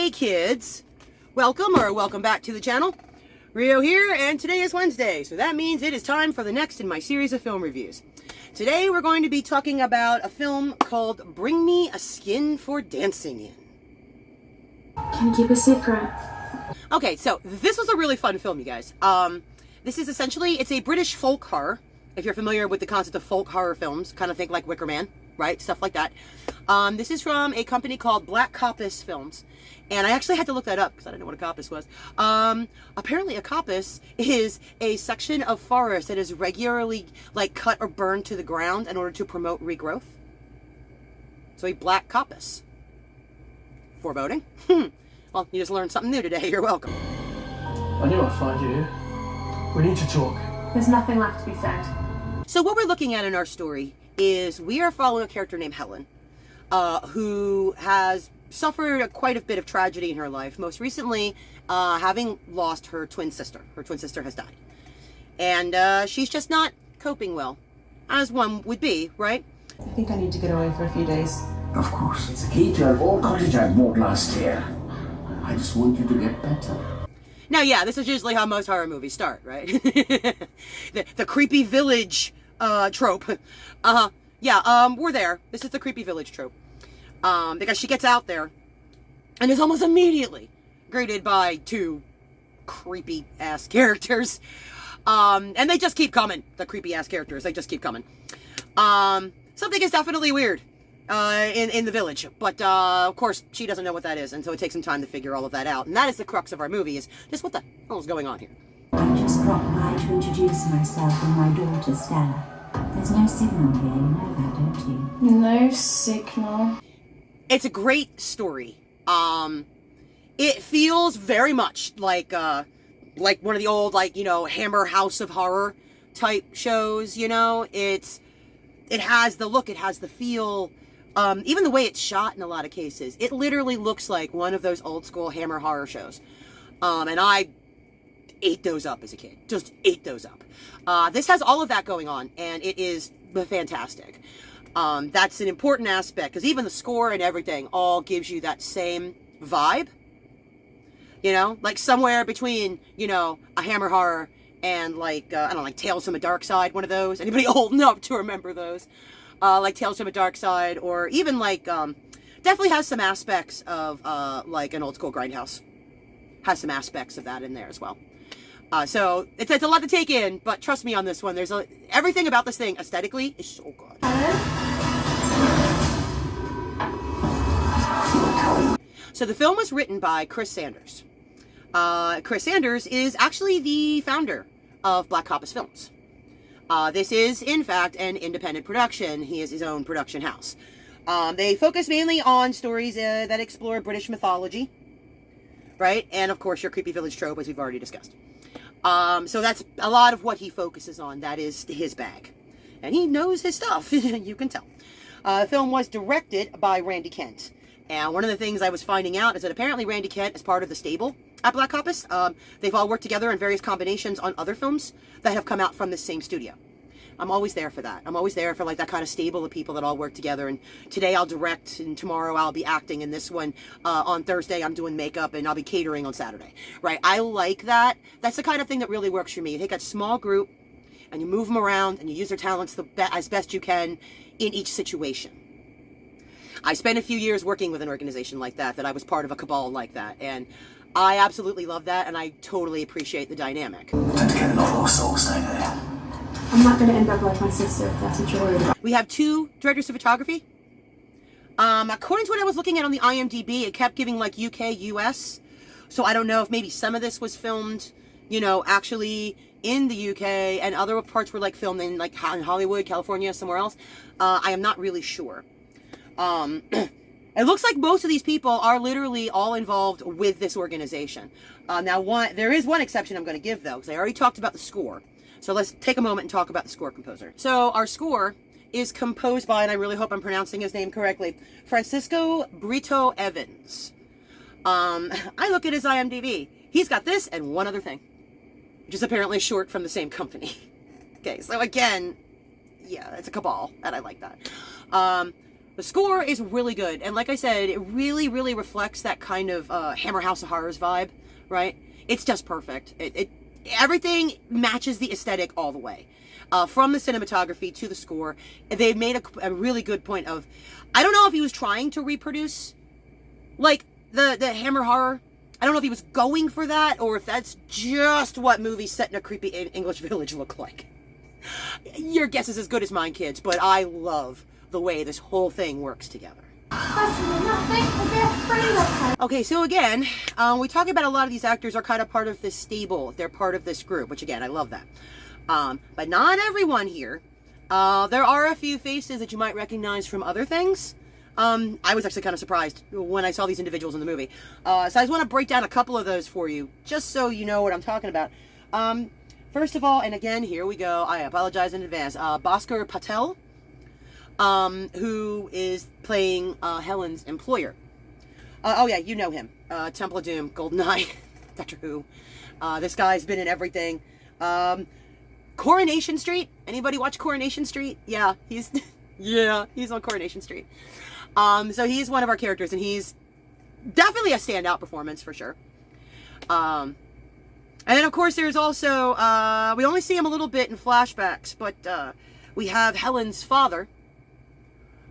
Hey kids, welcome back to the channel. Rio here, and today is Wednesday, so that means it is time for the next in my series of film reviews. Today we're going to be talking about a film called Bring Me a Skin for Dancing In. Can you keep a secret? Okay, so this was a really fun film, you guys. This is essentially, it's a British folk horror. If you're familiar with the concept of folk horror films, kind of think like Wicker Man, right? Stuff like that. This is from a company called Black Coppice Films. And I actually had to look that up because I didn't know what a coppice was. Apparently a coppice is a section of forest that is regularly like cut or burned to the ground in order to promote regrowth. So a black coppice. Foreboding? Well, you just learned something new today. You're welcome. I knew I'd find you here. We need to talk. There's nothing left to be said. So what we're looking at in our story is we are following a character named Helen, who has suffered quite a bit of tragedy in her life. Most recently, having lost her twin sister. Her twin sister has died. And she's just not coping well, as one would be, right? I think I need to get away for a few days. Of course. It's a key to an old cottage I bought last year. I just want you to get better. Now, yeah, this is usually how most horror movies start, right? the creepy village trope. We're there. This is the creepy village trope. Because she gets out there and is almost immediately greeted by two creepy-ass characters. And they just keep coming. The creepy-ass characters, they just keep coming. Something is definitely weird in the village. But, of course, she doesn't know what that is. And so it takes some time to figure all of that out. And that is the crux of our movie, is just what the hell is going on here. I just dropped by to introduce myself and my daughter, Stella. There's no signal here, you know that, don't you? No signal. It's a great story. It feels very much like one of the old, Hammer House of Horror type shows, you know? It has the look, it has the feel, even the way it's shot in a lot of cases. It literally looks like one of those old school Hammer horror shows. And I ate those up as a kid. Just ate those up. This has all of that going on, and it is fantastic. That's an important aspect, because even the score and everything all gives you that same vibe. You know, like somewhere between, a Hammer horror and like Tales from a Dark Side, one of those. Anybody old enough to remember those? Like Tales from a Dark Side, or even definitely has some aspects of like an old school Grindhouse. Has some aspects of that in there as well. So it's a lot to take in, but trust me on this one. There's everything about this thing aesthetically is so good. So the film was written by Chris Sanders. Chris Sanders is actually the founder of Black Coppice Films. This is, in fact, an independent production. He has his own production house. They focus mainly on stories that explore British mythology, right? And, of course, your creepy village trope, as we've already discussed. So that's a lot of what he focuses on. That is his bag. And he knows his stuff, you can tell. The film was directed by Randy Kent. And one of the things I was finding out is that apparently Randy Kent is part of the stable at Black Coppice. They've all worked together in various combinations on other films that have come out from the same studio. I'm always there for that. I'm always there for that kind of stable of people that all work together. And today I'll direct, and tomorrow I'll be acting, and this one on Thursday I'm doing makeup, and I'll be catering on Saturday. Right? I like that. That's the kind of thing that really works for me. You take a small group and you move them around and you use their talents as best you can in each situation. I spent a few years working with an organization like that I was part of a cabal like that, and I absolutely love that, and I totally appreciate the dynamic. Don't get an old soul staying there. I'm not going to end up like my sister, if that's what you're worried about. We have 2 directors of photography. According to what I was looking at on the IMDb, it kept giving UK, US. So I don't know if maybe some of this was filmed, actually in the UK, and other parts were filmed in in Hollywood, California, somewhere else. I am not really sure. It looks like most of these people are literally all involved with this organization. There is one exception I'm going to give, though, because I already talked about the score. So let's take a moment and talk about the score composer. So our score is composed by, and I really hope I'm pronouncing his name correctly, Francisco Brito Evans. I look at his IMDb. He's got this and one other thing, which is apparently short from the same company. Okay, so again, yeah, it's a cabal, and I like that. The score is really good, and like I said, it really, really reflects that kind of Hammer House of Horrors vibe, right? It's just perfect. Everything matches the aesthetic all the way. From the cinematography to the score, they've made a really good point of, I don't know if he was trying to reproduce, like, the Hammer horror. I don't know if he was going for that, or if that's just what movies set in a creepy English village look like. Your guess is as good as mine, kids, but I love the way this whole thing works together. Okay, so again, we talk about a lot of these actors are kind of part of this stable. They're part of this group, which again, I love that. But not everyone here. There are a few faces that you might recognize from other things. I was actually kind of surprised when I saw these individuals in the movie. So I just want to break down a couple of those for you, just so you know what I'm talking about. First of all, and again, here we go. I apologize in advance. Bhaskar Patel, who is playing Helen's employer. Oh yeah, you know him. Temple of Doom, GoldenEye, Doctor Who. This guy's been in everything. Coronation Street. Anybody watch Coronation Street? Yeah, he's on Coronation Street. So he's one of our characters, and he's definitely a standout performance for sure. And then of course there's also, we only see him a little bit in flashbacks, but we have Helen's father.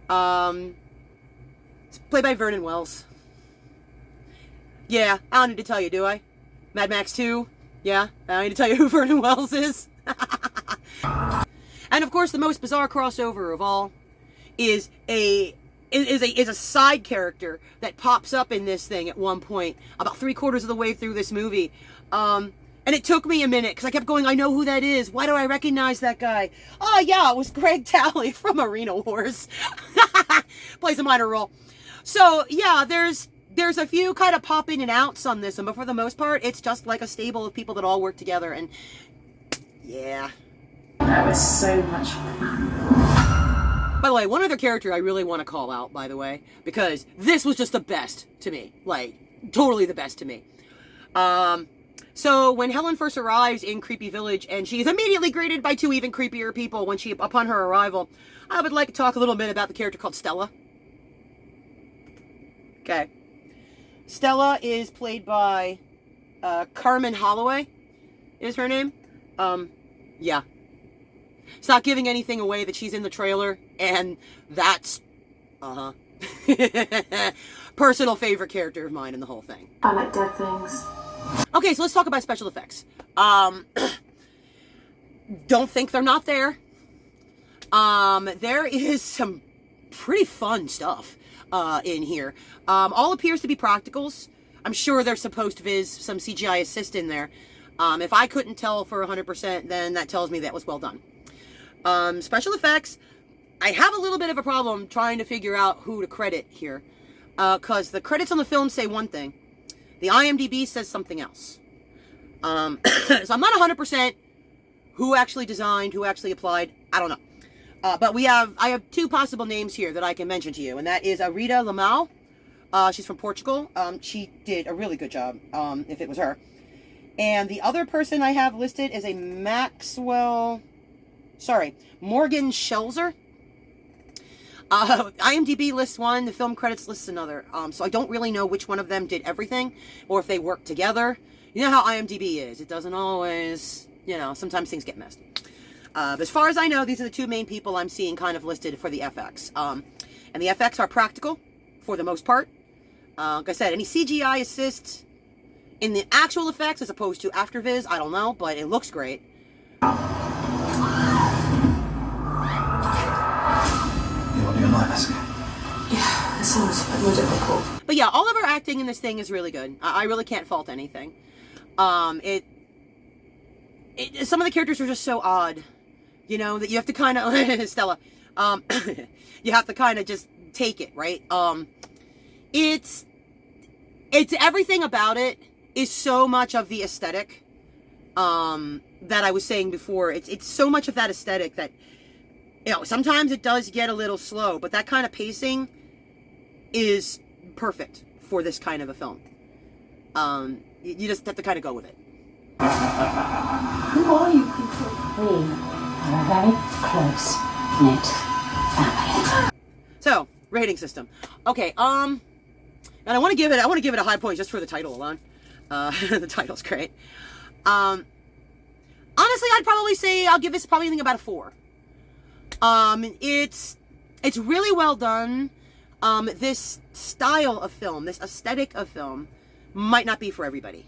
It's played by Vernon Wells. Yeah, I don't need to tell you, do I? Mad Max 2? Yeah, I don't need to tell you who Vernon Wells is. And of course, the most bizarre crossover of all is a side character that pops up in this thing at one point, about 3/4 of the way through this movie. And it took me a minute, because I kept going, I know who that is. Why do I recognize that guy? Oh, yeah, it was Greg Talley from Arena Wars. Plays a minor role. So, yeah, there's a few kind of pop in and outs on this one, but for the most part, it's just like a stable of people that all work together, and yeah. That was so much fun. By the way, one other character I really want to call out, by the way, because this was just the best to me. Like, totally the best to me. So when Helen first arrives in Creepy Village, and she is immediately greeted by two even creepier people upon her arrival, I would like to talk a little bit about the character called Stella. Okay. Stella is played by Carmen Holloway, is her name. Yeah. It's not giving anything away that she's in the trailer, and that's, personal favorite character of mine in the whole thing. I like dead things. Okay, so let's talk about special effects. Don't think they're not there. There is some pretty fun stuff in here. All appears to be practicals. I'm sure there's supposed to be some CGI assist in there. If I couldn't tell for 100%, then that tells me that was well done. Special effects, I have a little bit of a problem trying to figure out who to credit here. Because the credits on the film say one thing. The IMDb says something else. So I'm not 100% who actually designed, who actually applied. I don't know. But I have two possible names here that I can mention to you. And that is Rita Lamau. She's from Portugal. She did a really good job, if it was her. And the other person I have listed is a Morgan Schelzer. IMDb lists one, the film credits lists another. So I don't really know which one of them did everything, or if they worked together. You know how IMDb is. It doesn't always, sometimes things get messed. But as far as I know, these are the two main people I'm seeing kind of listed for the FX. And the FX are practical, for the most part. Like I said, any CGI assists in the actual effects as opposed to afterviz, I don't know, but it looks great. You want to be honest? Yeah, this sounds a bit more difficult. But yeah, all of her acting in this thing is really good. I really can't fault anything. Some of the characters are just so odd, that you have to kind of, Stella, you have to kind of just take it, right? It's everything about it is so much of the aesthetic, that I was saying before. It's so much of that aesthetic that, sometimes it does get a little slow, but that kind of pacing is perfect for this kind of a film. You just have to kind of go with it. Who are you people? We are a very close-knit family. So, rating system. Okay, and I want to give it a high point just for the title alone. The title's great. Honestly, I'd probably say I'll give this probably about a 4. It's really well done. This style of film, this aesthetic of film, might not be for everybody.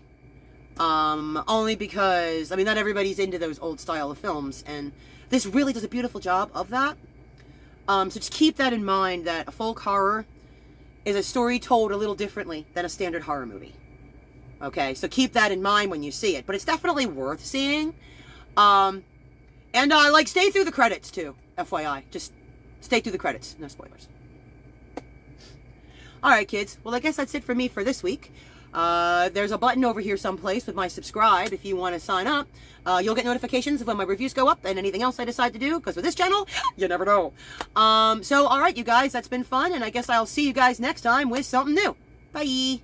Only because, I mean, not everybody's into those old style of films, and this really does a beautiful job of that. So just keep that in mind, that a folk horror is a story told a little differently than a standard horror movie. Okay, so keep that in mind when you see it, but it's definitely worth seeing. And like, stay through the credits too, FYI. Just stay through the credits, no spoilers. Alright kids, well I guess that's it for me for this week. There's a button over here someplace with my subscribe if you want to sign up. You'll get notifications of when my reviews go up and anything else I decide to do, because with this channel, you never know. So alright you guys, that's been fun, and I guess I'll see you guys next time with something new. Bye!